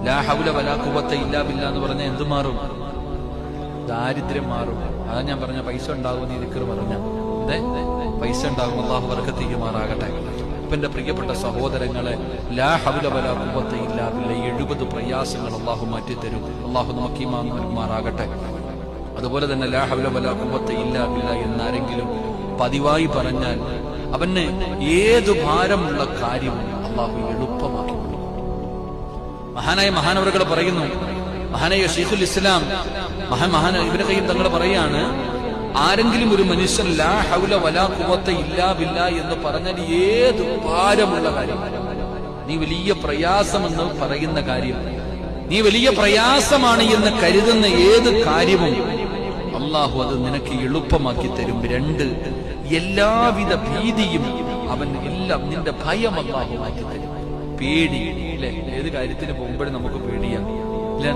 ലാ ഹൗല വലാ ഖുവത ഇല്ലാ ബില്ലാ എന്ന് പറഞ്ഞാൽ എന്ത് മാറും? ദാരിദ്ര്യം മാറും. അതാ ഞാൻ പറഞ്ഞ പൈസ ഉണ്ടാകുമെന്ന് ഈ ദിക്ർ പറഞ്ഞ പൈസ ഉണ്ടാകും. അല്ലാഹു ബർക്കത്ത് ചെയ്യുമാറാകട്ടെ. അപ്പൊ എന്റെ പ്രിയപ്പെട്ട സഹോദരങ്ങളെ, ലാ ഹൗല വലാ ഖുവത ഇല്ലാ ബില്ലാ 70 പ്രയാസങ്ങൾ അല്ലാഹു മാറ്റിത്തരും. അല്ലാഹു നമുക്ക് ഈമാൻ നൽകുമാറാകട്ടെ. അതുപോലെ തന്നെ ലാ ഹൗല വലാ ഖുവത ഇല്ലാ ബില്ലാ എന്നാരെങ്കിലും പതിവായി പറഞ്ഞാൽ അവന് ഏതു ഭാരമുള്ള കാര്യവും അല്ലാഹു എളുപ്പമാക്കി കൊടുക്കും. മഹാനായ മഹാനവറുകൾ പറയുന്നു, മഹാനായ ശൈഖുൽ ഇസ്ലാം മഹാന ഇബ്നു ഖയ്യിം തങ്ങൾ പറയാണ്, ആരെങ്കിലും ഒരു മനുഷ്യൻ ലാ ഹൗല വലാ ഖുവത ഇല്ലാ ബില്ലാ എന്ന് പറഞ്ഞാൽ ഏത് ഭാരമുള്ള കാര്യം, നീ വലിയ പ്രയാസമെന്ന് പറയുന്ന കാര്യം, നീ വലിയ പ്രയാസമാണ് എന്ന് കരുതുന്ന ഏത് കാര്യവും അള്ളാഹു അത് നിനക്ക് എളുപ്പമാക്കി തരും. 2, എല്ലാവിധ ഭീതിയും അവൻ എല്ലാം നിന്റെ ഭയം അള്ളാഹു മാറ്റി തരും. പേടി, അല്ലെ? ഏത് കാര്യത്തിന് പോകുമ്പോഴും നമുക്ക് പേടിയാണ്, ഇല്ല?